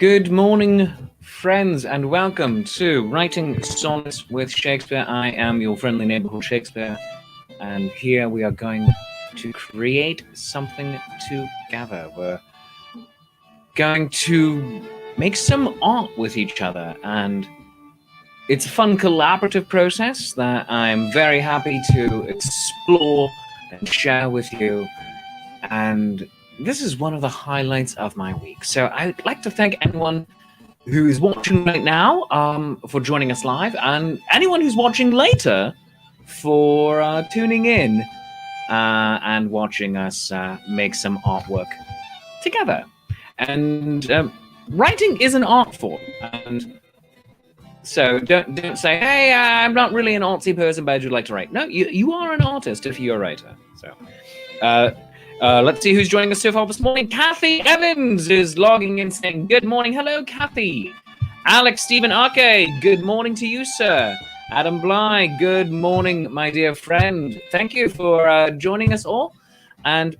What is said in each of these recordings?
Good morning, friends, and welcome to Writing Sonnets with Shakespeare. I am your friendly neighborhood Shakespeare, and here we are going to create something together. We're going to make some art with each other, and it's a fun collaborative process that I'm very happy to explore and share with you. And this is one of the highlights of my week. So I'd like to thank anyone who is watching right now for joining us live, and anyone who's watching later for tuning in and watching us make some artwork together. And writing is an art form, and so don't say, hey, I'm not really an artsy person, but I'd like to write. No, you are an artist if you're a writer. So let's see who's joining us so far this morning. Kathy Evans is logging in saying, good morning. Hello, Kathy. Alex Stephen Arke, good morning to you, sir. Adam Bly, good morning, my dear friend. Thank you for joining us all. And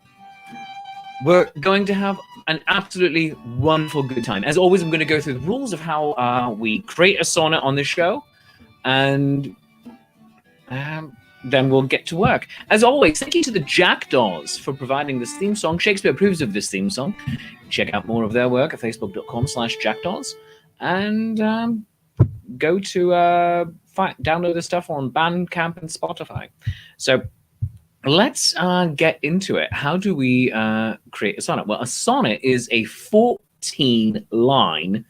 we're going to have an absolutely wonderful good time. As always, I'm going to go through the rules of how we create a sonnet on this show. And then we'll get to work. As always, thank you to the Jackdaws for providing this theme song. Shakespeare approves of this theme song. Check out more of their work at facebook.com/jackdaws. And go to download the stuff on Bandcamp and Spotify. So let's get into it. How do we create a sonnet? Well, a sonnet is a 14-line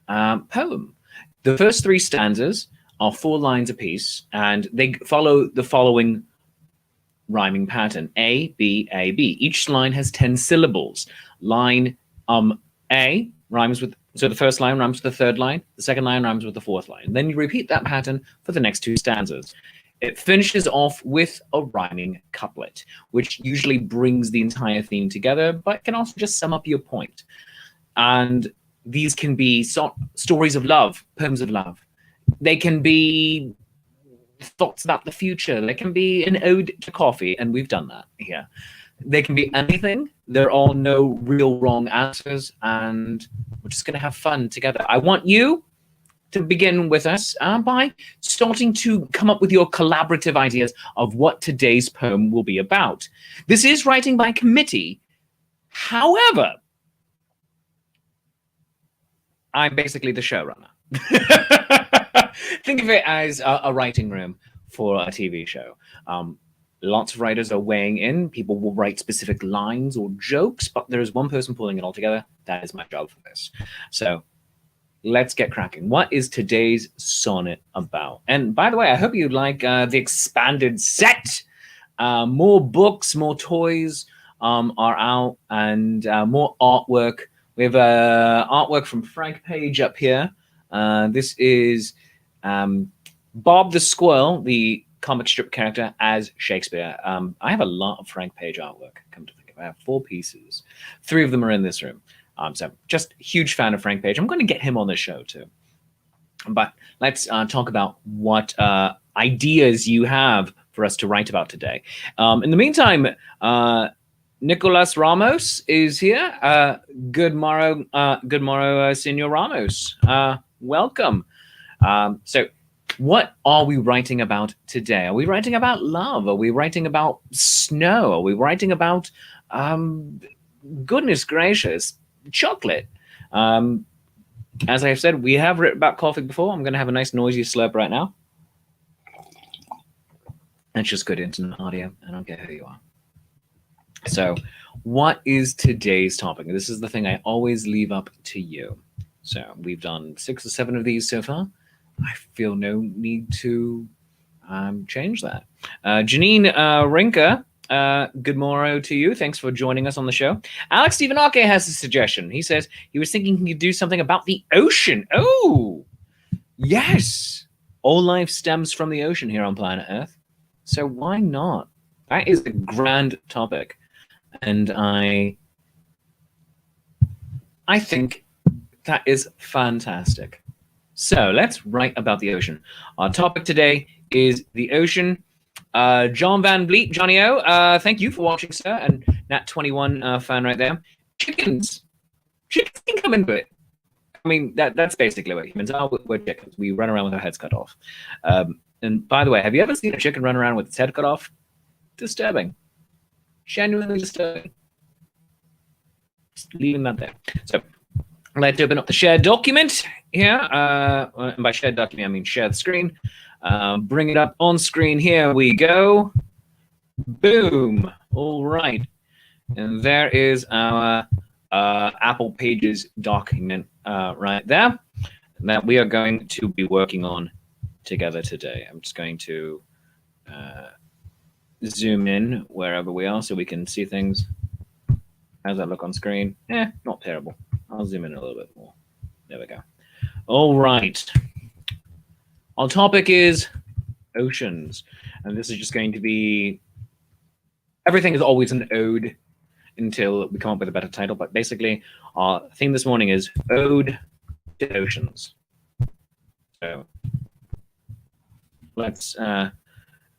poem. The first 3 stanzas are 4 lines apiece, and they follow the following rhyming pattern: A, B, A, B. Each line has 10 syllables. Line A rhymes with, so the first line rhymes with the third line, the second line rhymes with the fourth line. Then you repeat that pattern for the next 2 stanzas. It finishes off with a rhyming couplet, which usually brings the entire theme together, but can also just sum up your point. And these can be stories of love, poems of love. They can be thoughts about the future. They can be an ode to coffee, and we've done that here. They can be anything. There are no real wrong answers, and we're just going to have fun together. I want you to begin with us by starting to come up with your collaborative ideas of what today's poem will be about. This is writing by committee. However, I'm basically the showrunner. Think of it as a writing room for a TV show. Lots of writers are weighing in. People will write specific lines or jokes, but there is one person pulling it all together. That is my job for this. So let's get cracking. What is today's sonnet about? And by the way, I hope you like the expanded set. More books, more toys are out, and more artwork. We have artwork from Frank Page up here. This is Bob the Squirrel, the comic strip character, as Shakespeare. I have a lot of Frank Page artwork, come to think of it. I have 4 pieces. 3 of them are in this room. So just huge fan of Frank Page. I'm going to get him on the show too. But let's talk about what ideas you have for us to write about today. In the meantime, Nicolas Ramos is here. Good morrow, Senor Ramos. Welcome. So what are we writing about today? Are we writing about love? Are we writing about snow? Are we writing about, goodness gracious, chocolate? As I've said, we have written about coffee before. I'm going to have a nice noisy slurp right now. That's just good internet audio. I don't care who you are. So what is today's topic? This is the thing I always leave up to you. So we've done 6 or 7 of these so far. I feel no need to change that. Janine Rinka, good morrow to you. Thanks for joining us on the show. Alex Stephen Arke has a suggestion. He says he was thinking he could do something about the ocean. Oh, yes. All life stems from the ocean here on planet Earth. So why not? That is a grand topic. And I think that is fantastic. So let's write about the ocean. Our topic today is the ocean. John Van Vliet, Johnny O, thank you for watching, sir. And Nat21 fan right there. Chickens can come into it. mean, that's basically what humans are. We're chickens. We run around with our heads cut off. And by the way, have you ever seen a chicken run around with its head cut off? Disturbing. Genuinely disturbing. Just leaving that there. So let's open up the shared document here. And by shared document, I mean share the screen. Bring it up on screen. Here we go. Boom. All right. And there is our Apple Pages document right there that we are going to be working on together today. I'm just going to zoom in wherever we are so we can see things. How's that look on screen? Not terrible. I'll zoom in a little bit more. There we go. All right. Our topic is oceans. And this is just going to be, everything is always an ode until we come up with a better title. But basically, our theme this morning is Ode to Oceans. So let's, Alex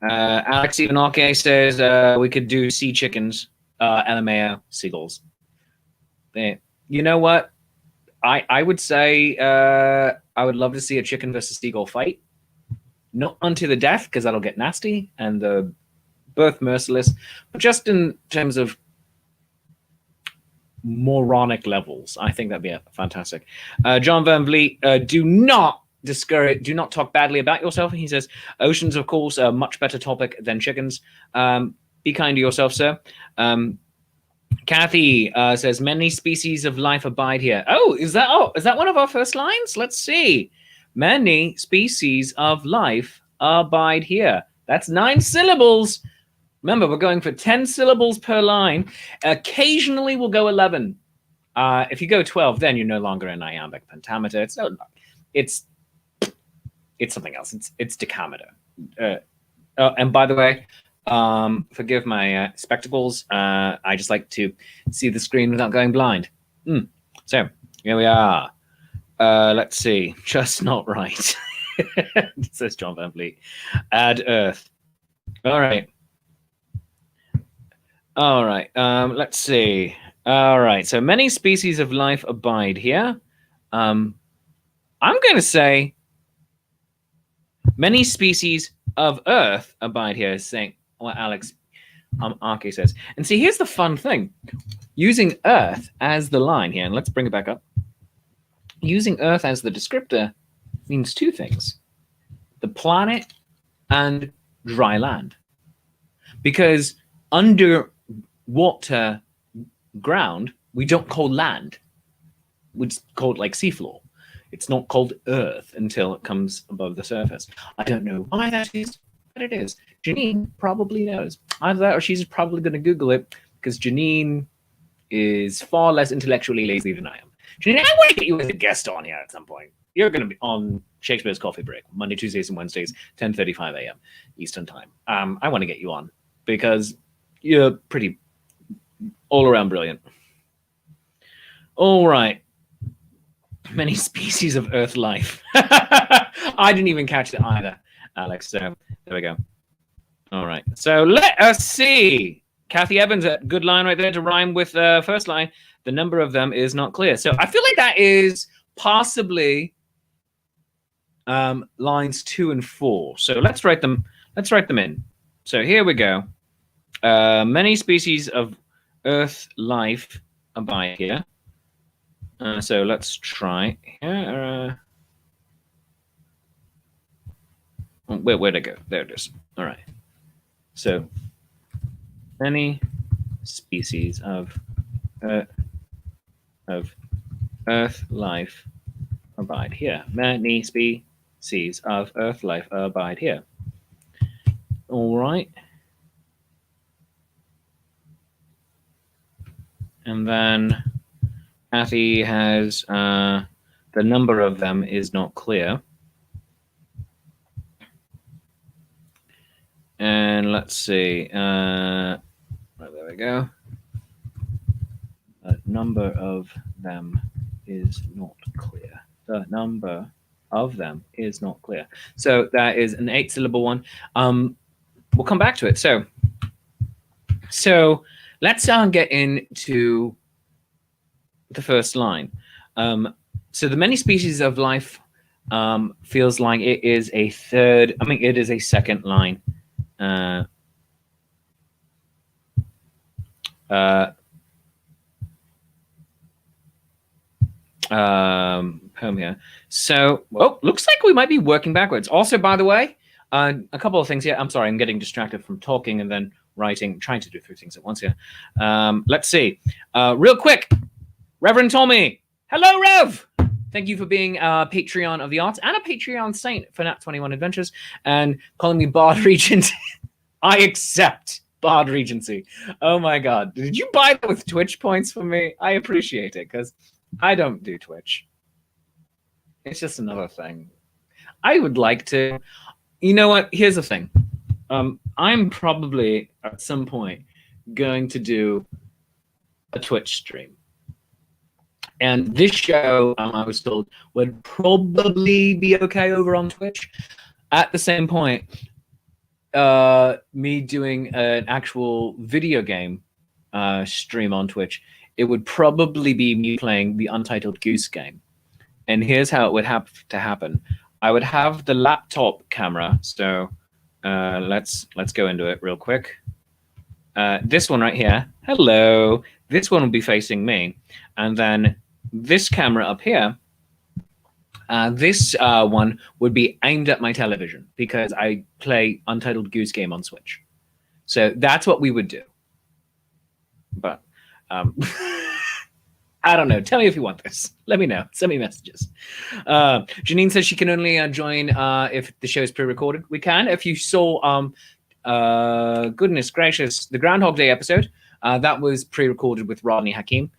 Ivanake says we could do sea chickens, LMAO, seagulls. You know what? I would say I would love to see a chicken versus seagull fight. Not unto the death, because that'll get nasty and the birth merciless, but just in terms of moronic levels, I think that'd be fantastic. John Van Vliet, do not talk badly about yourself. He says, oceans, of course, are a much better topic than chickens. Be kind to yourself, sir. Kathy says, many species of life abide here. Is that one of our first lines? Let's see. Many species of life abide here. That's 9 syllables. Remember, we're going for 10 syllables per line. Occasionally, we'll go 11. If you go 12, then you're no longer in iambic pentameter. It's something else. It's decameter. And by the way, forgive my spectacles. I just like to see the screen without going blind. So here we are. Let's see. Just not right. Says John Van Vliet. Add Earth. All right. Let's see. All right. So many species of life abide here. I'm going to say many species of Earth abide here, saying what Alex Arke says. And see, here's the fun thing. Using Earth as the line here, and let's bring it back up. Using Earth as the descriptor means 2 things. The planet and dry land. Because underwater ground, we don't call land. It's called like seafloor. It's not called Earth until it comes above the surface. I don't know why that is, but it is. Janine probably knows. Either that or she's probably going to Google it, because Janine is far less intellectually lazy than I am. Janine, I want to get you as a guest on here at some point. You're going to be on Shakespeare's Coffee Break, Monday, Tuesdays, and Wednesdays, 10:35 a.m. Eastern Time. I want to get you on because you're pretty all-around brilliant. All right. Many species of Earth life. I didn't even catch that either, Alex. So there we go. All right. So let us see. Kathy Evans, a good line right there to rhyme with first line. The number of them is not clear. So I feel like that is possibly lines 2 and 4. So let's write them in. So here we go. Many species of Earth life abide here. So let's try here. Where'd it go? There it is. All right. So many species of Earth life abide here. Many species of Earth life abide here. All right. And then Kathy has the number of them is not clear. And let's see. Right, there we go. The number of them is not clear. The number of them is not clear. So that is an 8-syllable one. We'll come back to it. So let's get into the first line. So the many species of life feels like it is a third. I mean, it is a second line. Poem here. So, looks like we might be working backwards. Also, by the way, a couple of things here. I'm sorry, I'm getting distracted from talking and then writing, trying to do 3 things at once here. Let's see. Real quick, Reverend Tommy. Hello, Rev. Thank you for being a Patreon of the Arts and a Patreon saint for Nat 21 Adventures and calling me Bard Regent. I accept Bard Regency. Oh my God. Did you buy that with Twitch points for me? I appreciate it because I don't do Twitch. It's just another thing. I would like to. You know what? Here's the thing. I'm probably at some point going to do a Twitch stream. And this show, I was told, would probably be okay over on Twitch. At the same point, me doing an actual video game stream on Twitch, it would probably be me playing the Untitled Goose Game. And here's how it would have to happen. I would have the laptop camera. So let's go into it real quick. This one right here. Hello. This one will be facing me. And then this camera up here, this one would be aimed at my television because I play Untitled Goose Game on Switch. So that's what we would do. But I don't know. Tell me if you want this. Let me know. Send me messages. Janine says she can only join if the show is pre-recorded. We can. If you saw, goodness gracious, the Groundhog Day episode, that was pre-recorded with Rodney Hakim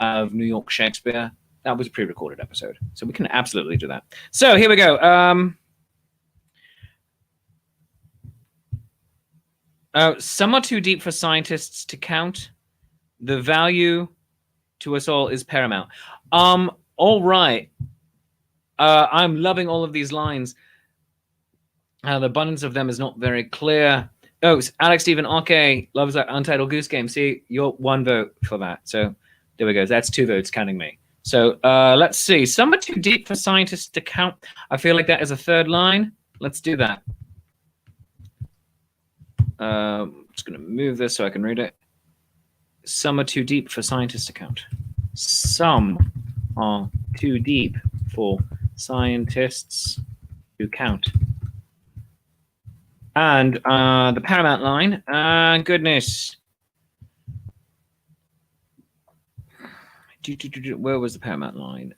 of New York Shakespeare. That was a pre-recorded episode. So we can absolutely do that. So here we go. Some are too deep for scientists to count. The value to us all is paramount. All right. I'm loving all of these lines. The abundance of them is not very clear. Oh, Alex Stephen Arke loves that Untitled Goose Game. See, you're 1 vote for that. So there we go. That's 2 votes, counting me. So let's see. Some are too deep for scientists to count. I feel like that is a third line. Let's do that. I'm just going to move this so I can read it. Some are too deep for scientists to count. Some are too deep for scientists to count. And the paramount line, goodness. Where was the paramount line?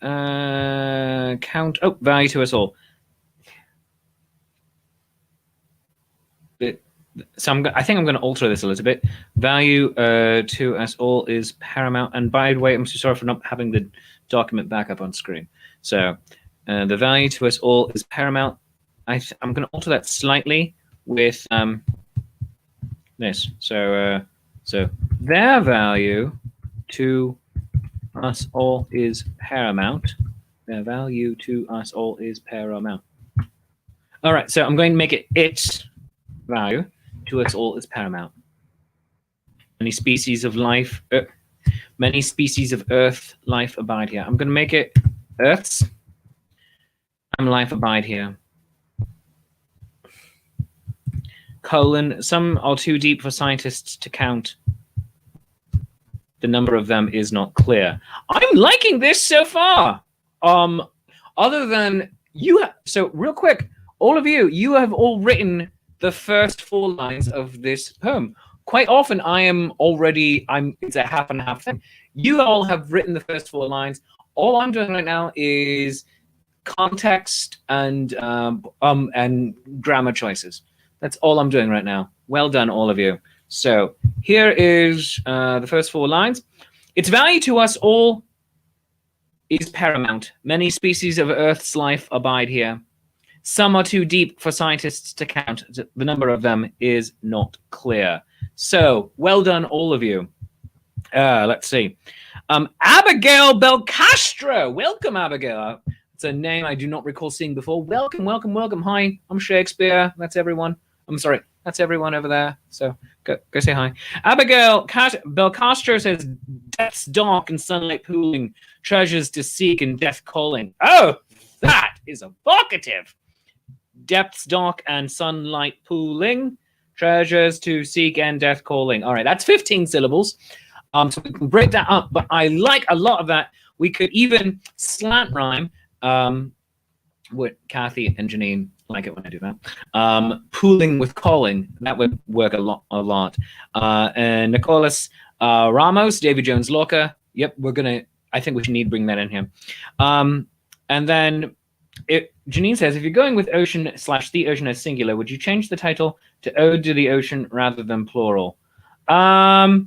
Count. Oh, value to us all. So I think I'm going to alter this a little bit. Value to us all is paramount. And by the way, I'm so sorry for not having the document back up on screen. So the value to us all is paramount. I'm going to alter that slightly with this. So their value to us all is paramount. Their value to us all is paramount. All right, so I'm going to make it its value to us all is paramount. Many species of life, many species of Earth life abide here. I'm going to make it Earth's and life abide here. Colon, some are too deep for scientists to count. The number of them is not clear. I'm liking this so far. Other than you, so real quick, all of you have all written the first 4 lines of this poem. Quite often it's a half and half thing. You all have written the first 4 lines. All I'm doing right now is context and grammar choices. That's all I'm doing right now. Well done, all of you. So here is the first 4 lines. Its value to us all is paramount. Many species of Earth's life abide here. Some are too deep for scientists to count. The number of them is not clear. So well done, all of you. Let's see. Abigail Belcastro. Welcome, Abigail. It's a name I do not recall seeing before. Welcome, welcome, welcome. Hi, I'm Shakespeare. That's everyone. I'm sorry. That's everyone over there. So go say hi. Abigail Belcastro says, depths dark and sunlight pooling, treasures to seek and death calling. Oh, that is evocative. Depths dark and sunlight pooling, treasures to seek and death calling. All right, that's 15 syllables. So we can break that up, but I like a lot of that. We could even slant rhyme. What Kathy and Janine like it when I do that. Pooling with calling, that would work a lot. And Nicholas Ramos, Davy Jones Lorca. Yep, I think we should need to bring that in here. And then Janine says, if you're going with ocean / the ocean as singular, would you change the title to Ode to the Ocean rather than plural? Yeah,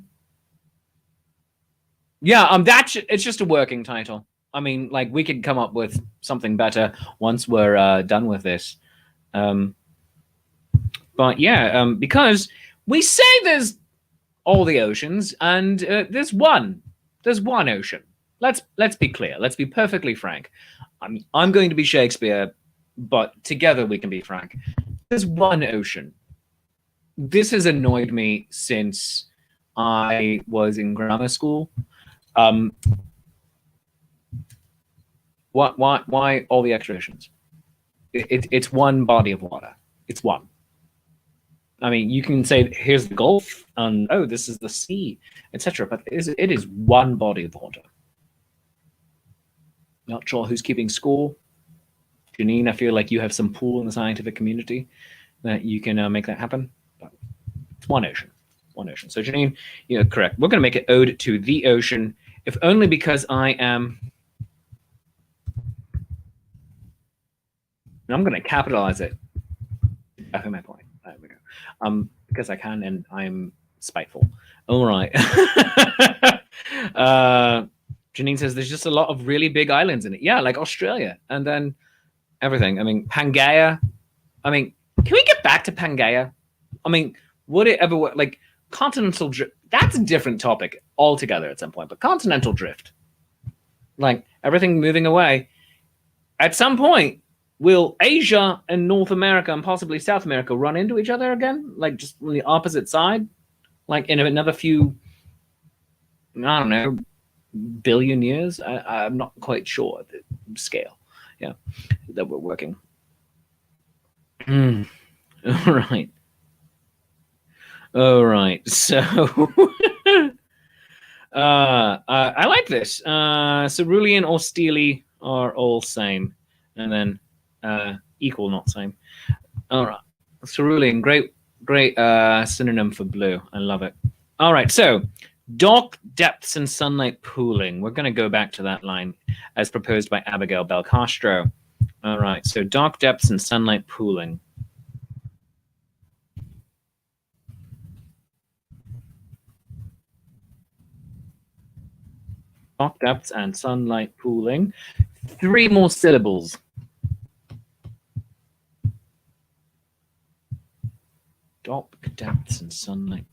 it's just a working title. I mean, like, we could come up with something better once we're done with this. But yeah, because we say there's all the oceans, and there's one ocean. Let's be clear. Let's be perfectly frank. I'm going to be Shakespeare, but together we can be frank. There's one ocean. This has annoyed me since I was in grammar school. Why all the extra oceans? It's one body of water. It's one. I mean, you can say, here's the Gulf, and oh, this is the sea, etc. But it is one body of water. Not sure who's keeping score. Janine, I feel like you have some pull in the scientific community that you can make that happen. But it's one ocean. One ocean. So Janine, you're correct. We're going to make it Ode to the Ocean, if only because I am... I'm going to capitalize it. I think my point. There we go. Because I can, and I'm spiteful. All right. Janine says there's just a lot of really big islands in it. Yeah, like Australia, and then everything. I mean, Pangaea. I mean, can we get back to Pangaea? I mean, would it ever work? Like, continental drift. That's a different topic altogether at some point. But continental drift, like everything moving away, at some point. Will Asia and North America and possibly South America run into each other again? Like just on the opposite side? Like in another few, I don't know, billion years? I'm not quite sure the scale, yeah, that we're working. All right. All right. So I like this. Cerulean or steely are all same. And then equal, not same. All right. Cerulean, great synonym for blue. I love it. All right. So dark depths and sunlight pooling. We're going to go back to that line as proposed by Abigail Belcastro. All right. So dark depths and sunlight pooling. Dark depths and sunlight pooling. 3 more syllables. Dark depths and sunlight.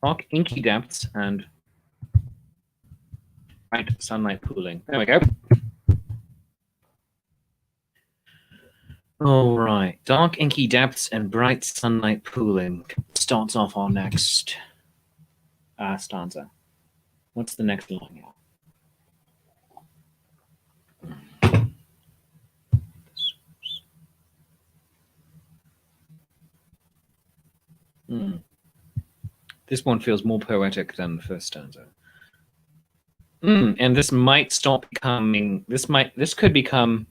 Dark inky depths and bright sunlight pooling. There we go. All right. Dark inky depths and bright sunlight pooling starts off our next stanza. What's the next line here? This one feels more poetic than the first stanza. And this might stop becoming. This could become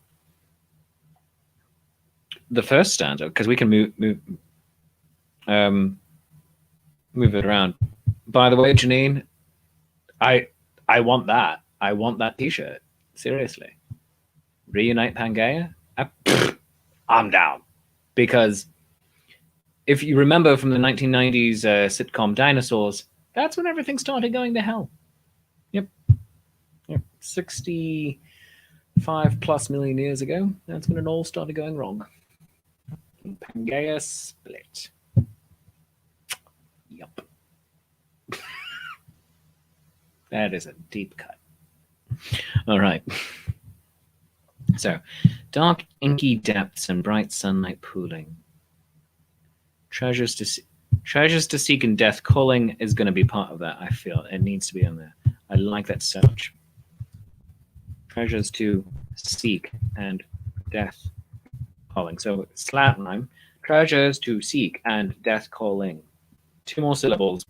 the first stanza because we can move it around. By the way, Janine, I want that. I want that T-shirt. Seriously. Reunite Pangaea? I'm down. Because if you remember from the 1990s sitcom Dinosaurs, that's when everything started going to hell. Yep. 65 plus million years ago, that's when it all started going wrong. And Pangaea split. Yep. That is a deep cut. All right. So, dark inky depths and bright sunlight pooling. Treasures to seek and death calling is going to be part of that. I feel it needs to be in there. I like that so much. Treasures to seek and death calling. So slat rhyme. Treasures to seek and death calling. 2 more syllables.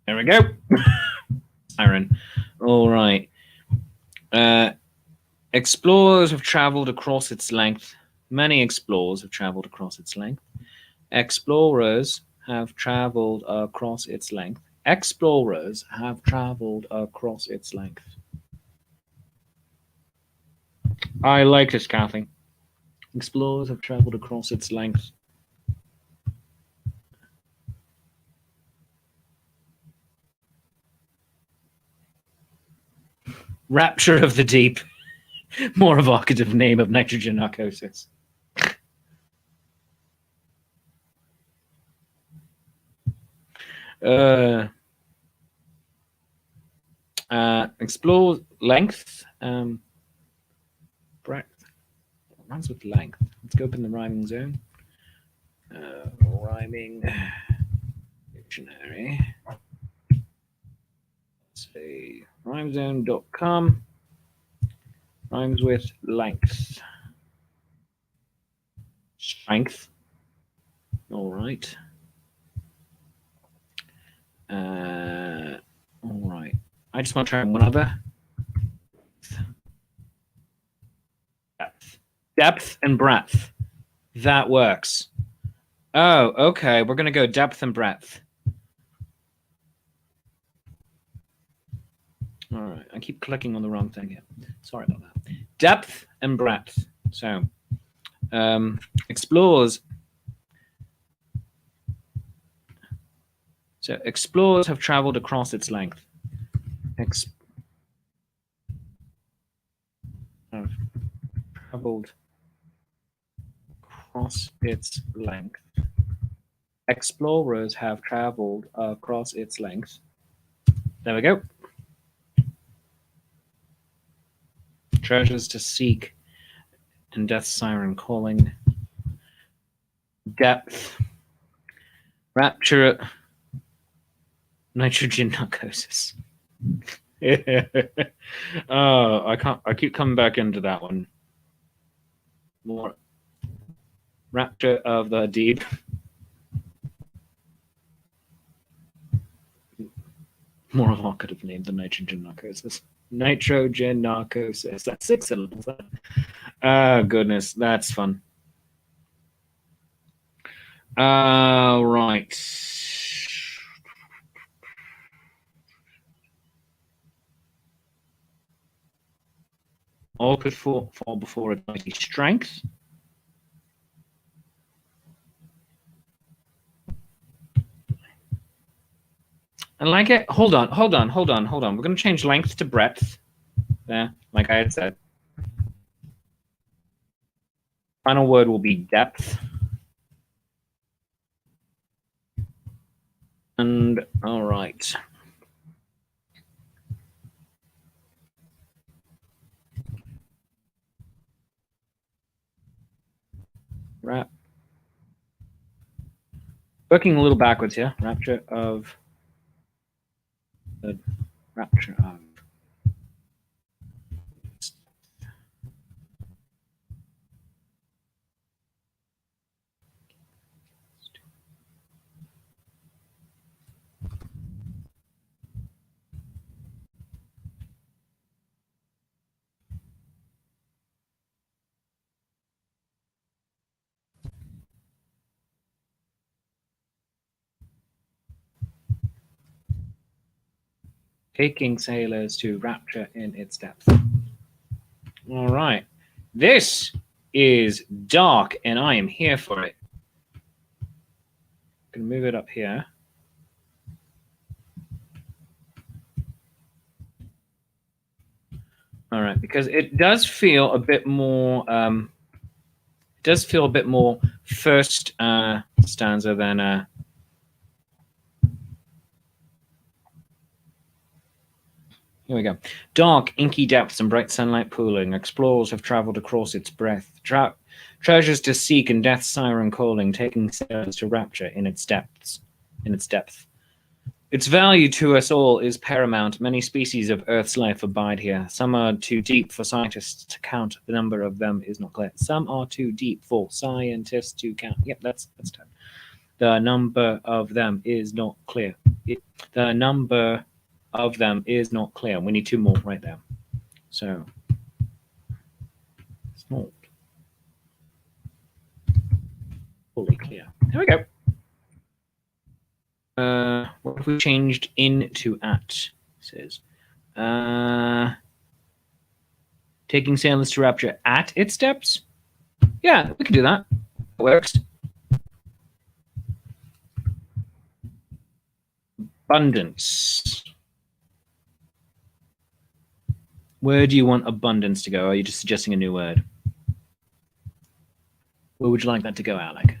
There we go. Siren. All right. Explorers have traveled across its length. Many explorers have traveled across its length. Explorers have traveled across its length. Explorers have traveled across its length. I like this, Kathy. Explorers have traveled across its length. Rapture of the Deep. More evocative name of nitrogen narcosis. Explore length. Breadth. Runs with length. Let's go up in the rhyming zone. Rhyming dictionary. Let's see. Rhymezone.com. Rhymes with length. Strength. All right. All right. I just want to try one other. Depth and breadth. That works. Oh, okay. We're going to go depth and breadth. All right. I keep clicking on the wrong thing here. Sorry about that. Depth and breadth. So, explorers. So, explorers have traveled across its length. Have traveled across its length. Explorers have traveled across its length. There we go. Treasures to seek and death's siren calling. Depth. Rapture. Nitrogen narcosis. Oh, I keep coming back into that one. More rapture of the deep. More evocative name than nitrogen narcosis. Nitrogen narcosis. That's 6 syllables. Oh, goodness. That's fun. Right. All could fall before a mighty strength. I like it. Hold on. We're going to change length to breadth. There, like I had said. Final word will be depth. And all right. Rap. Working a little backwards here. Rapture of. Rapture of. Taking sailors to rapture in its depth. All right. This is dark, and I am here for it. I'm going to move it up here. All right, because it does feel a bit more. It does feel a bit more first stanza than. Here we go. Dark, inky depths and bright sunlight pooling. Explorers have travelled across its breadth. Treasures to seek and death's siren calling, taking sailors to rapture in its depths. In its depth. Its value to us all is paramount. Many species of Earth's life abide here. Some are too deep for scientists to count. The number of them is not clear. Some are too deep for scientists to count. Yep, that's 10. The number of them is not clear. The number of them is not clear. We need 2 more right there. So it's not fully clear. There we go. What have we changed into at? It says taking sailors to rapture at its depths. Yeah, we can do that. It works. Abundance. Where do you want abundance to go? Are you just suggesting a new word? Where would you like that to go, Alec?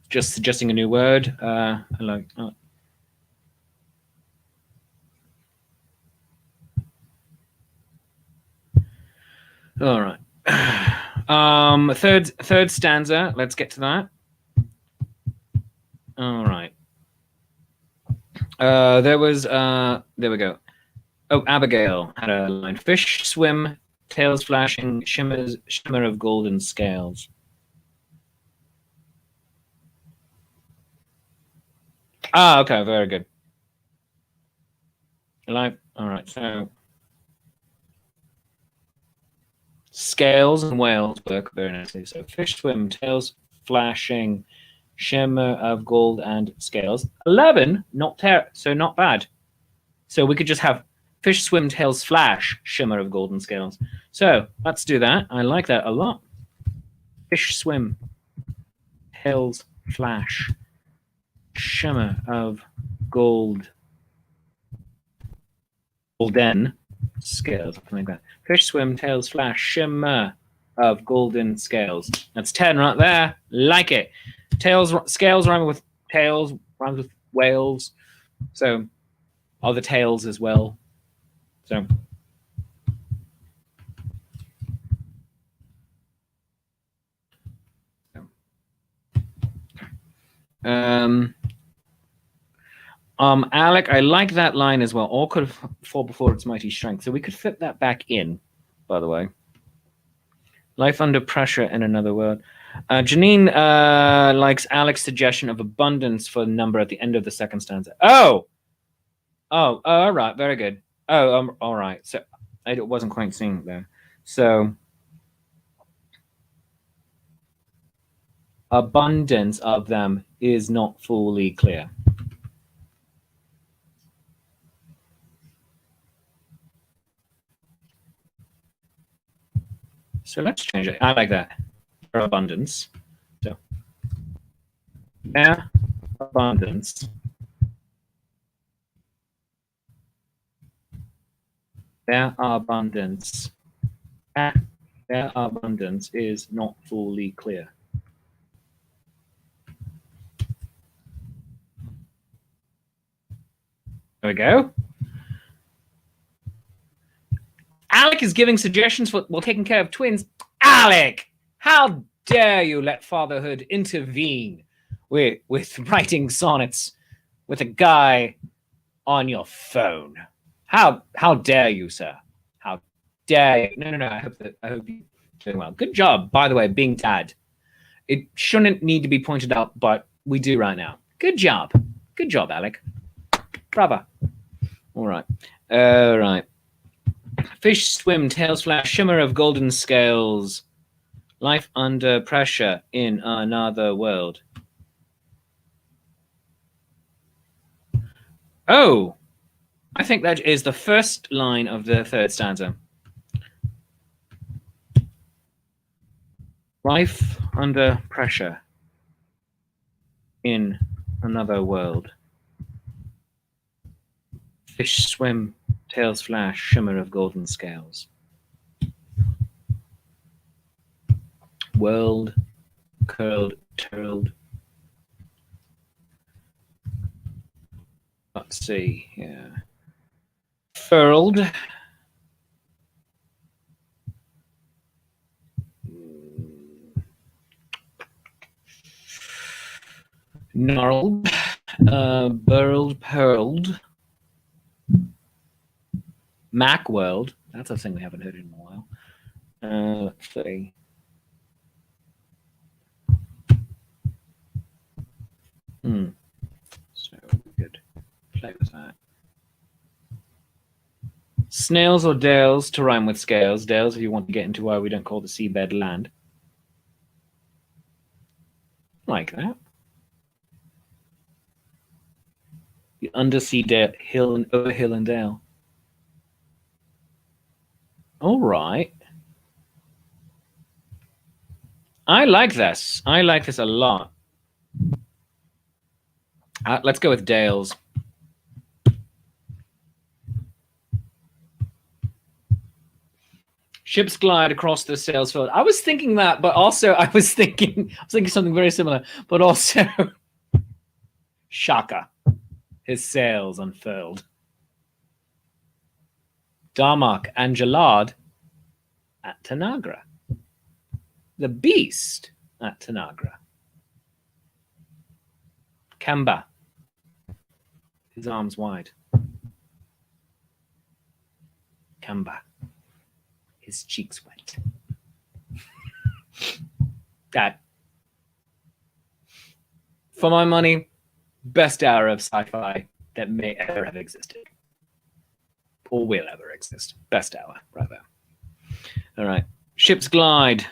Just suggesting a new word. I like. Oh. All right. Third stanza. Let's get to that. All right. There we go. Oh, Abigail had a line. Fish swim, tails flashing, shimmer of golden scales. Ah, okay, very good. All right, so scales and whales work very nicely. So fish swim, tails flashing, shimmer of gold and scales. 11, so not bad. So we could just have fish swim, tails flash, shimmer of golden scales. So let's do that. I like that a lot. Fish swim, tails flash, shimmer of golden scales, something like that. Fish swim, tails flash, shimmer of golden scales. That's 10 right there. Like it. Scales rhyme with tails, rhymes with whales. So other tails as well. So Alec, I like that line as well. All could fall before its mighty strength. So we could fit that back in, by the way. Life under pressure in another word. Janine likes Alec's suggestion of abundance for the number at the end of the second stanza. Oh, all right, very good. Oh, all right. So I wasn't quite seeing it there. So abundance of them is not fully clear. So let's change it. I like that. For abundance. So their abundance. Their abundance. Their abundance is not fully clear. There we go. Alec is giving suggestions for taking care of twins. Alec, how dare you let fatherhood intervene with writing sonnets with a guy on your phone? How dare you, sir? How dare you? No. I hope you're doing well. Good job, by the way, being dad. It shouldn't need to be pointed out, but we do right now. Good job. Good job, Alec. Bravo. All right. Fish swim, tails flash, shimmer of golden scales. Life under pressure in another world. Oh, I think that is the first line of the third stanza. Life under pressure in another world. Fish swim, tails flash, shimmer of golden scales. whirled, curled, turled. Let's see. Yeah. Furled. Gnarled. Burled, purled. Macworld. That's a thing we haven't heard in a while. Let's see. So we could play with that. Snails or dales to rhyme with scales. Dales if you want to get into why we don't call the seabed land. Like that. The undersea hill and over hill and dale. All right. I like this. I like this a lot. Let's go with dales. Ships glide across the sails field. I was thinking that, but also I was thinking something very similar, but also Shaka, his sails unfurled. Darmok and Jalad at Tanagra. The beast at Tanagra. Kamba, his arms wide. Kamba, his cheeks wet. That, for my money, best hour of sci-fi that may ever have existed. Or will ever exist. Best hour, rather. All right. Ships glide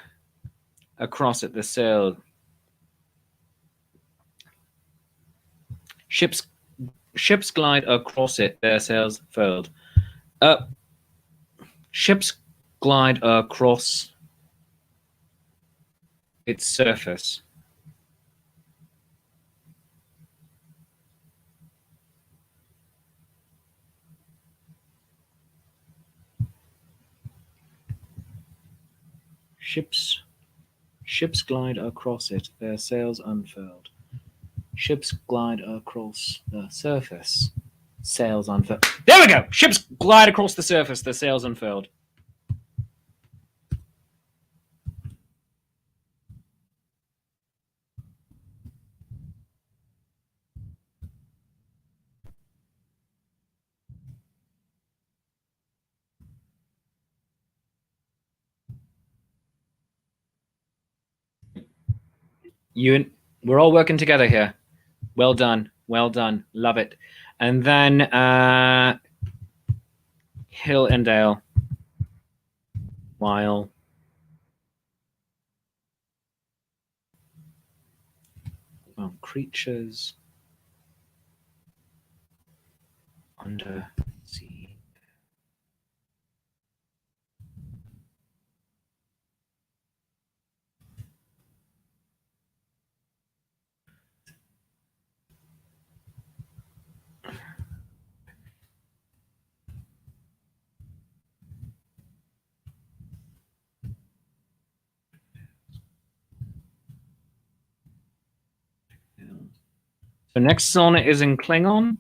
across at the sail. Ships glide across it, their sails furled. Ships glide across its surface. Ships glide across it, their sails unfurled. Ships glide across the surface, sails unfurled. There we go! Ships glide across the surface, their sails unfurled. We're all working together here. Well done. Well done. Love it. And then hill and dale. While creatures under sea. So next sonnet is in Klingon.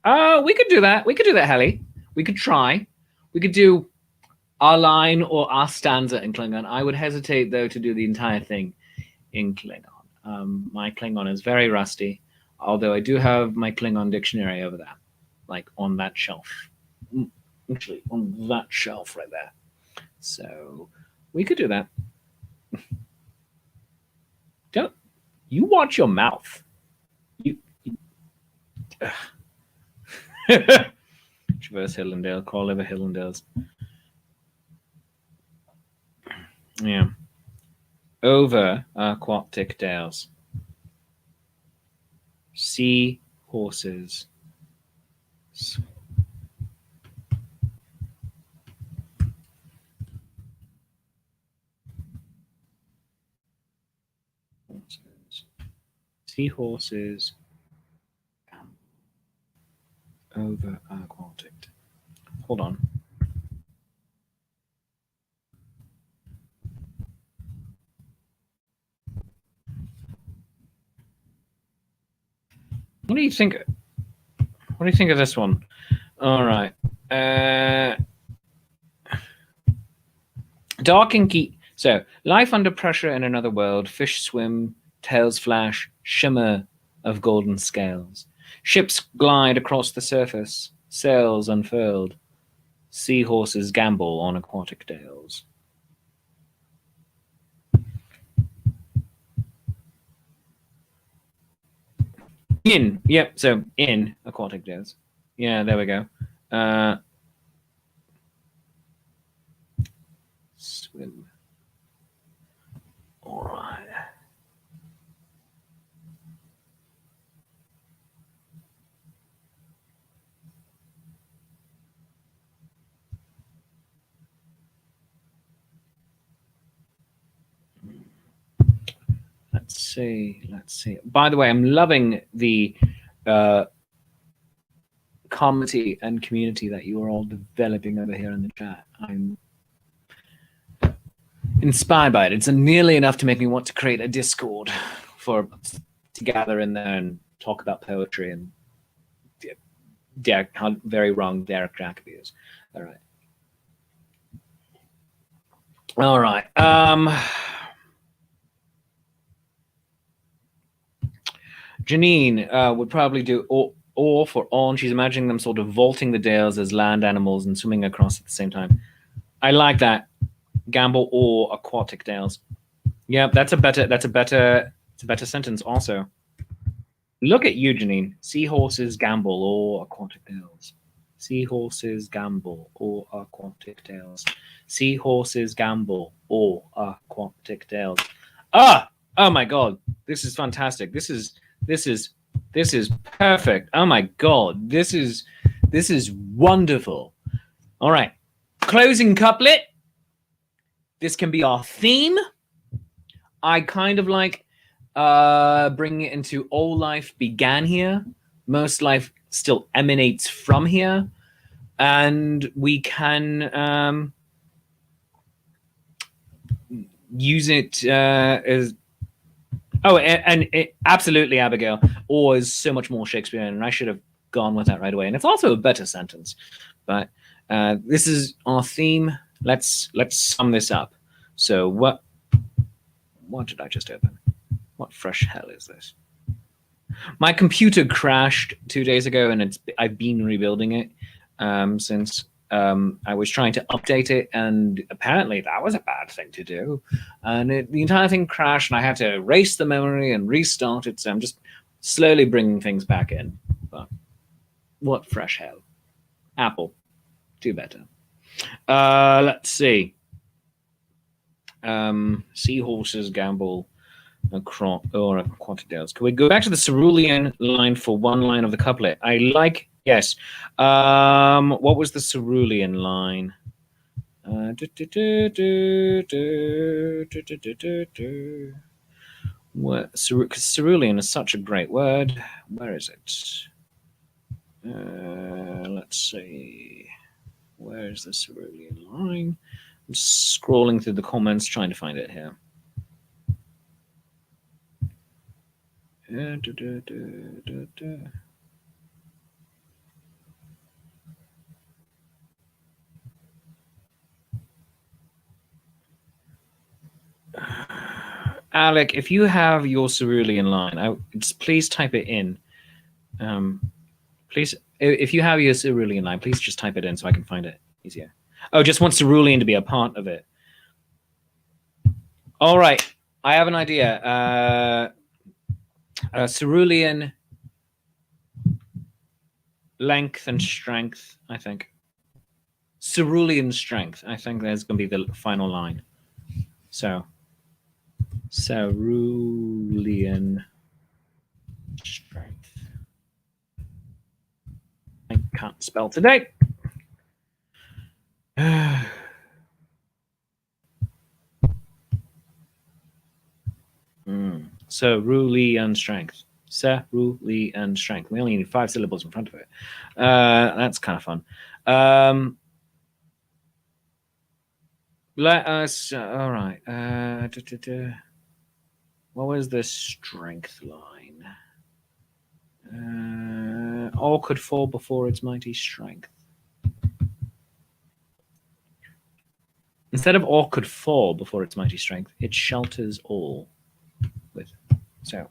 We could do that. We could do that, Helly. We could try. We could do our line or our stanza in Klingon. I would hesitate, though, to do the entire thing in Klingon. My Klingon is very rusty, although I do have my Klingon dictionary over there, like on that shelf. Actually, on that shelf right there. So we could do that. Don't you watch your mouth. Traverse Hillandale, crawl over Hillandales. Yeah. Over aquatic dales. Sea horses. Seahorses over aquatic. Hold on. What do you think? What do you think of this one? All right. Dark inky. So, life under pressure in another world. Fish swim, tails flash, shimmer of golden scales. Ships glide across the surface, sails unfurled. Seahorses gambol on aquatic dales. Yep, so in aquatic dales. Yeah, there we go. Swim. All right. Let's see. By the way, I'm loving the comedy and community that you are all developing over here in the chat. I'm inspired by it. It's nearly enough to make me want to create a Discord to gather in there and talk about poetry and Derek, how very wrong Derek Jacobi is. All right. All right. Janine would probably do or for on. She's imagining them sort of vaulting the dales as land animals and swimming across at the same time. I like that. Gamble or aquatic dales. Yeah, that's a better sentence also. Look at you, Janine. Seahorses gamble or aquatic dales. Seahorses gamble or aquatic dales. Seahorses gamble or aquatic dales. Oh my god. This is fantastic. This is perfect. Oh my god. This is wonderful. All right. Closing couplet. This can be our theme. I kind of like bringing it into all life began here. Most life still emanates from here. And we can use it as... Oh, and absolutely, Abigail. Or is so much more Shakespearean. And I should have gone with that right away. And it's also a better sentence. But this is our theme. Let's sum this up. So what did I just open? What fresh hell is this? My computer crashed 2 days ago, and I've been rebuilding it since I was trying to update it, and apparently that was a bad thing to do. And the entire thing crashed, and I had to erase the memory and restart it. So I'm just slowly bringing things back in. But what fresh hell? Apple, do better. Let's see. Seahorses gamble or aquatic dales. Can we go back to the cerulean line for one line of the couplet? I like, yes. What was the cerulean line? Cerulean is such a great word. Where is it? Let's see. Where is the cerulean line? I'm scrolling through the comments trying to find it here. Alec, if you have your cerulean line, please type it in. Please, if you have your cerulean line, please just type it in so I can find it easier. Oh, just want cerulean to be a part of it. All right, I have an idea. Cerulean length and strength, I think. Cerulean strength, I think that's going to be the final line. So, cerulean strength. I can't spell today. Cerulean strength. Cerulean strength. We only need 5 syllables in front of it. That's kind of fun. Let us. All right. What was the strength line? All could fall before its mighty strength. Instead of all could fall before its mighty strength, it shelters all with. So.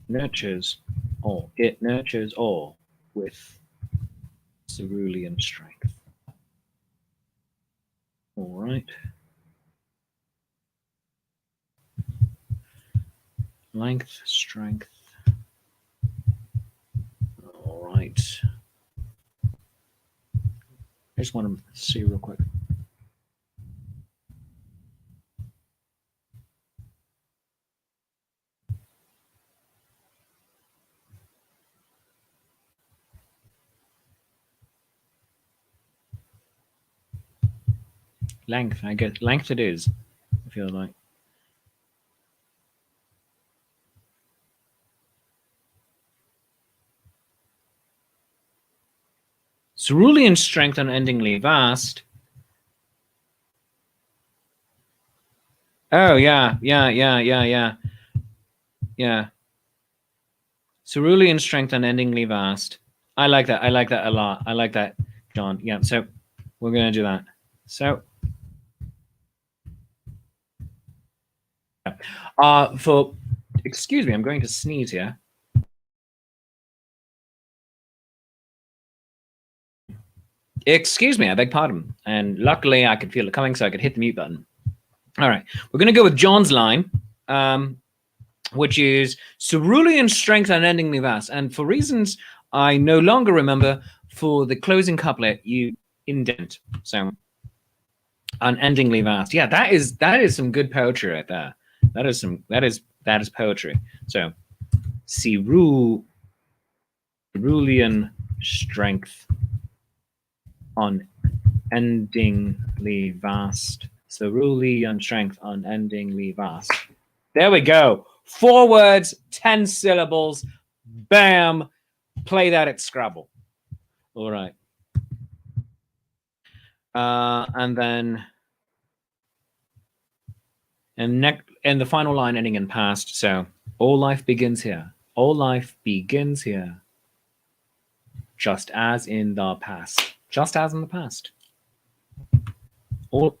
Nurtures all. It nurtures all with cerulean strength. All right. Length, strength. All right. I just want to see real quick. Length, I guess. Length it is, I feel like. Cerulean strength unendingly vast. Oh, yeah. Cerulean strength unendingly vast. I like that. I like that a lot. I like that, John. Yeah, so we're going to do that. So, excuse me, I'm going to sneeze here. Excuse me, I beg pardon. And luckily I could feel it coming, so I could hit the mute button. All right, we're going to go with John's line, which is cerulean strength unendingly vast. And for reasons I no longer remember, for the closing couplet, you indent. So unendingly vast. Yeah, that is some good poetry right there. That is poetry. So cerulean strength unendingly vast. Cerulean strength unendingly vast. There we go. 4 words, 10 syllables. Bam. Play that at Scrabble. All right. And then and the final line ending in past. So all life begins here. All life begins here. Just as in the past. Just as in the past. All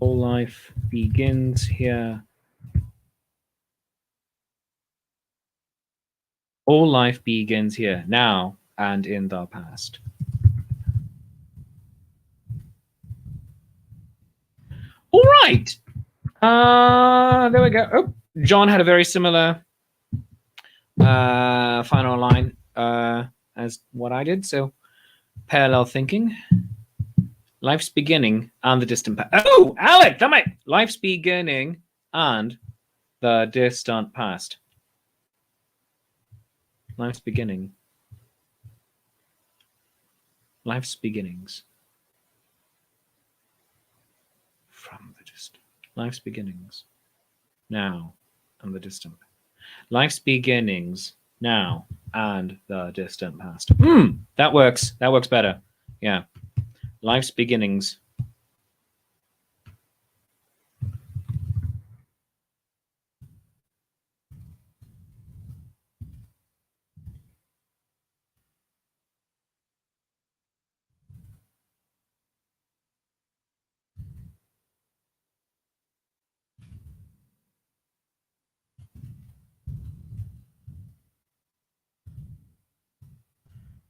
life begins here. All life begins here, now and in the past. All right. There we go. Oh, John had a very similar final line as what I did. So parallel thinking. Life's beginning and the distant past. Oh, Alec, damn it. Life's beginning and the distant past. Life's beginning. Life's beginnings. From the distant. Life's beginnings. Now and the distant. Life's beginnings now and the distant past. That works. That works better. Yeah. Life's beginnings.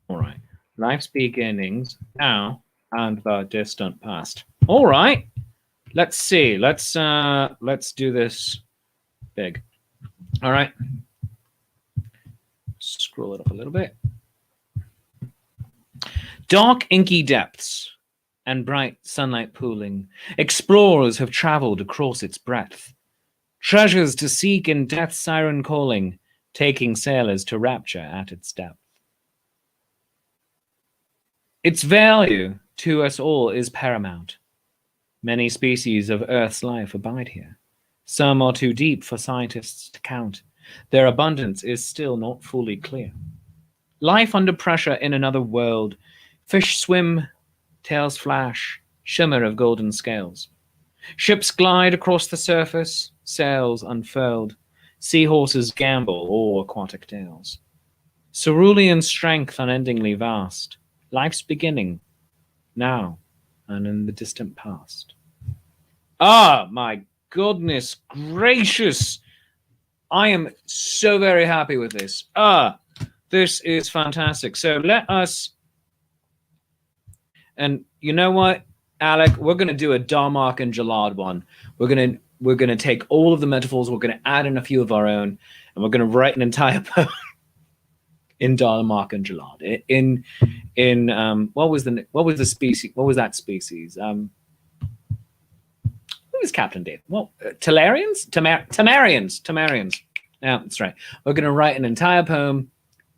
All right. Life's beginnings now and the distant past. All right. Let's see. Let's do this big. All right. Scroll it up a little bit. Dark inky depths and bright sunlight pooling, explorers have traveled across its breadth. Treasures to seek in death's siren calling, taking sailors to rapture at its depth. Its value to us all is paramount. Many species of Earth's life abide here. Some are too deep for scientists to count. Their abundance is still not fully clear. Life under pressure in another world. Fish swim, tails flash, shimmer of golden scales. Ships glide across the surface, sails unfurled. Seahorses gambol o'er aquatic tales. Cerulean strength unendingly vast. Life's beginning, now and in the distant past. Ah, my goodness gracious. I am so very happy with this. This is fantastic. So let us, and you know what, Alec, we're going to do a Darmok and Jalad one. We're going to take all of the metaphors, we're going to add in a few of our own, and we're going to write an entire poem in Darmok and Jalad. What was the species? What was that species? Who was Captain Dave? Well, Talarians? Tamarians. Yeah, that's right. We're going to write an entire poem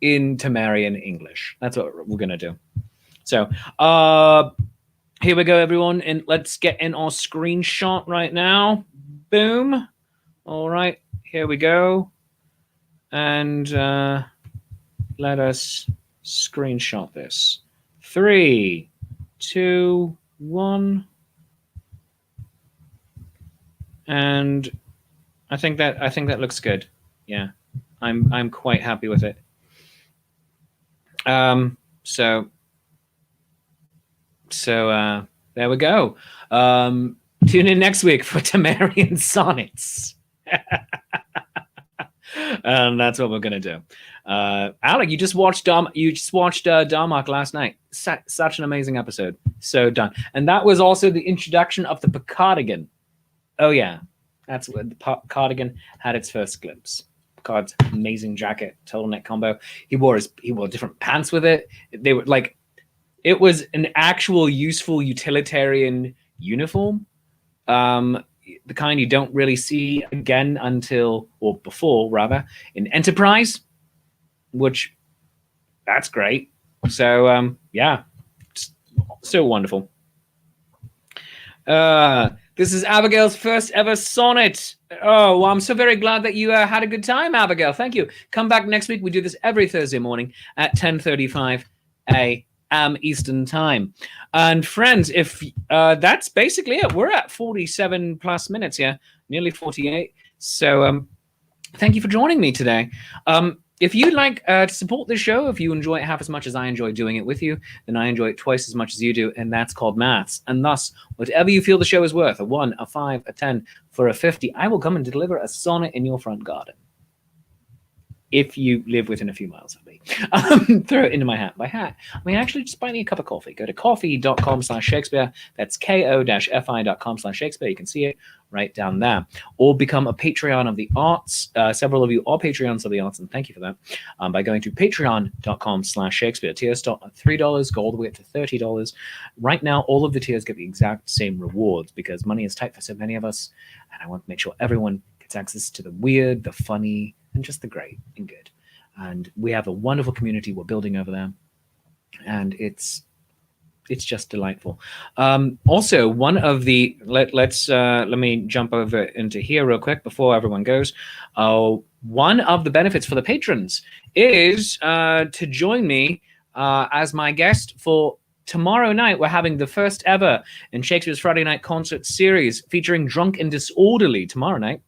in Tamarian English. That's what we're going to do. So here we go, everyone. And let's get in our screenshot right now. Boom. All right, here we go. And let us screenshot this. 3, 2, 1. And I think that looks good. Yeah, I'm quite happy with it. So there we go. Tune in next week for Tamarian Sonnets. And that's what we're gonna do. Alec, you just watched Darmok last night. Such an amazing episode. So done. And that was also the introduction of the cardigan. Oh yeah, that's where the cardigan had its first glimpse. Picard's amazing jacket, turtleneck combo. He wore different pants with it. They were like, it was an actual useful utilitarian uniform. The kind you don't really see again until, or before rather, in Enterprise, which that's great. So yeah, so wonderful. This is Abigail's first ever sonnet. Oh, well, I'm so very glad that you had a good time, Abigail. Thank you. Come back next week. We do this every Thursday morning at 10:35 a.m. Eastern time. And friends, if that's basically it. We're at 47 plus minutes here, nearly 48. So thank you for joining me today. If you'd like to support this show, if you enjoy it half as much as I enjoy doing it with you, then I enjoy it twice as much as you do, and that's called maths. And thus, whatever you feel the show is worth, a 1, a 5, a 10, for a 50, I will come and deliver a sonnet in your front garden. If you live within a few miles of me. Throw it into my hat. By hat, I mean, actually, just buy me a cup of coffee. Go to coffee.com/Shakespeare. That's ko-fi.com/Shakespeare. You can see it right down there. Or become a Patreon of the arts. Several of you are Patreons of the arts, and thank you for that. By going to patreon.com/Shakespeare. Tiers start at $3, go all the way up to $30. Right now, all of the tiers get the exact same rewards because money is tight for so many of us, and I want to make sure everyone gets access to the weird, the funny, and just the great and good. And we have a wonderful community we're building over there, and it's just delightful. Also, one of the let me jump over into here real quick before everyone goes. One of the benefits for the patrons is to join me as my guest for tomorrow night. We're having the first ever in Shakespeare's Friday Night Concert series featuring Drunk and Disorderly tomorrow night.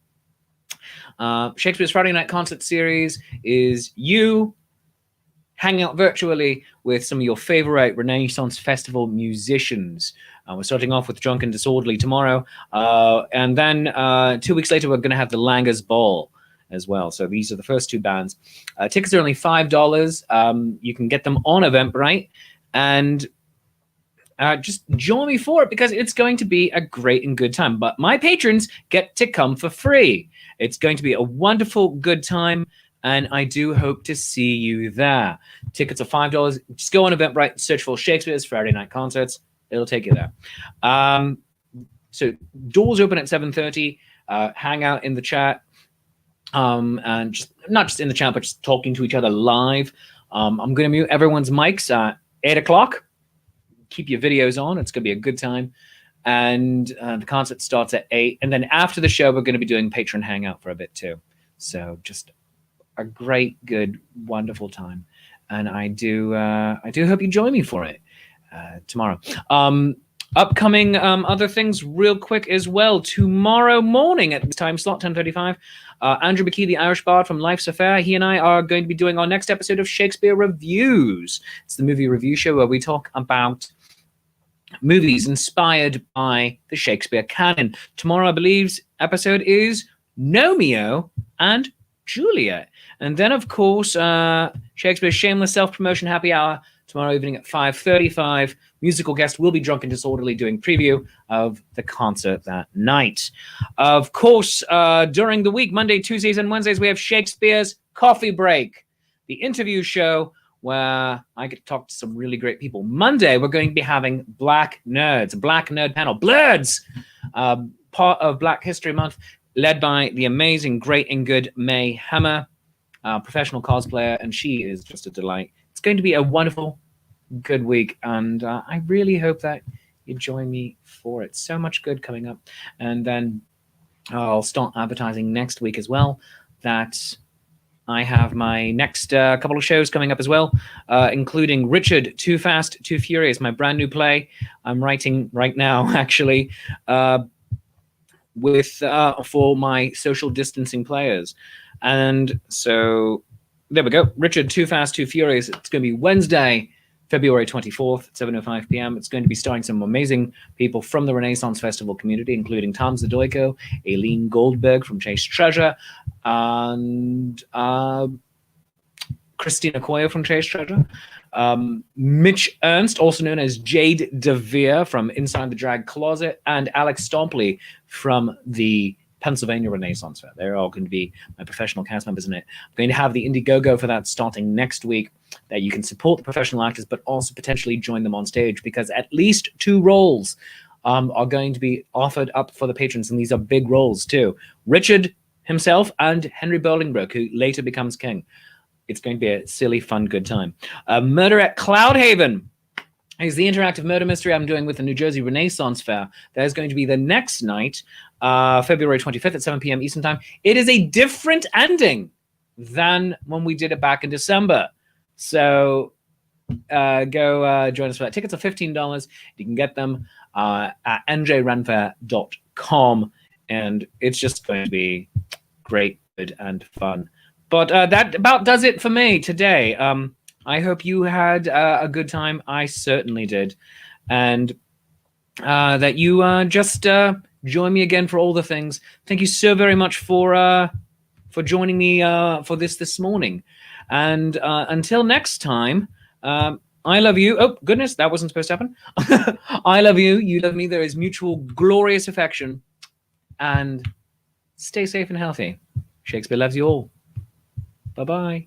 Shakespeare's Friday Night Concert series is you hanging out virtually with some of your favorite Renaissance Festival musicians. We're starting off with Drunk and Disorderly tomorrow. And then 2 weeks later, we're going to have the Langers Ball as well. So these are the first two bands. Tickets are only $5. You can get them on Eventbrite. And just join me for it because it's going to be a great and good time. But my patrons get to come for free. It's going to be a wonderful, good time, and I do hope to see you there. Tickets are $5. Just go on Eventbrite, search for Shakespeare's Friday Night Concerts. It'll take you there. So doors open at 7:30. Hang out in the chat, and just not just in the chat, but just talking to each other live. I'm going to mute everyone's mics at 8 o'clock. Keep your videos on. It's going to be a good time. And the concert starts at 8. And then after the show, we're going to be doing Patron Hangout for a bit too. So just a great, good, wonderful time. and I do hope you join me for it tomorrow. Upcoming other things real quick as well. Tomorrow morning at this time slot, 10:35, Andrew McKee, the Irish Bard from Life's Affair, he and I are going to be doing our next episode of Shakespeare Reviews. It's the movie review show where we talk about movies inspired by the Shakespeare canon. Tomorrow, I believe, episode is Romeo and Juliet. And then, of course, Shakespeare's Shameless Self-Promotion Happy Hour tomorrow evening at 5:35. Musical guest will be Drunk and Disorderly doing preview of the concert that night. Of course, during the week, Monday, Tuesdays, and Wednesdays, we have Shakespeare's Coffee Break, the interview show where I get to talk to some really great people. Monday, we're going to be having Black Nerds, a Black Nerd panel. Blurds, part of Black History Month, led by the amazing, great and good May Hammer, professional cosplayer, and she is just a delight. It's going to be a wonderful, good week, and I really hope that you join me for it. So much good coming up. And then I'll start advertising next week as well. That I have my next couple of shows coming up as well, including Richard, Too Fast, Too Furious, my brand new play I'm writing right now, actually, with for my social distancing players. And so there we go. Richard, Too Fast, Too Furious. It's going to be Wednesday, February 24th at 7:05 p.m. It's going to be starring some amazing people from the Renaissance Festival community, including Tom Zadoyko, Aileen Goldberg from Chase Treasure, and Christina Coyo from Chase Treasure, Mitch Ernst, also known as Jade DeVere from Inside the Drag Closet, and Alex Stompley from the Pennsylvania Renaissance Fair. They're all going to be my professional cast members in it. I'm going to have the Indiegogo for that starting next week, that you can support the professional actors, but also potentially join them on stage, because at least 2 roles are going to be offered up for the patrons, and these are big roles too. Richard himself and Henry Bolingbroke, who later becomes king. It's going to be a silly, fun, good time. Murder at Cloudhaven is the interactive murder mystery I'm doing with the New Jersey Renaissance Fair. There's going to be the next night, February 25th at 7 p.m. Eastern Time. It is a different ending than when we did it back in December. So go join us for that. Tickets are $15. You can get them at njrenfair.com. And it's just going to be great, good, and fun. But that about does it for me today. I hope you had a good time. I certainly did. And that you just join me again for all the things. Thank you so very much for joining me for this morning. And until next time, I love you. Oh, goodness, that wasn't supposed to happen. I love you. You love me. There is mutual glorious affection. And stay safe and healthy. Shakespeare loves you all. Bye-bye.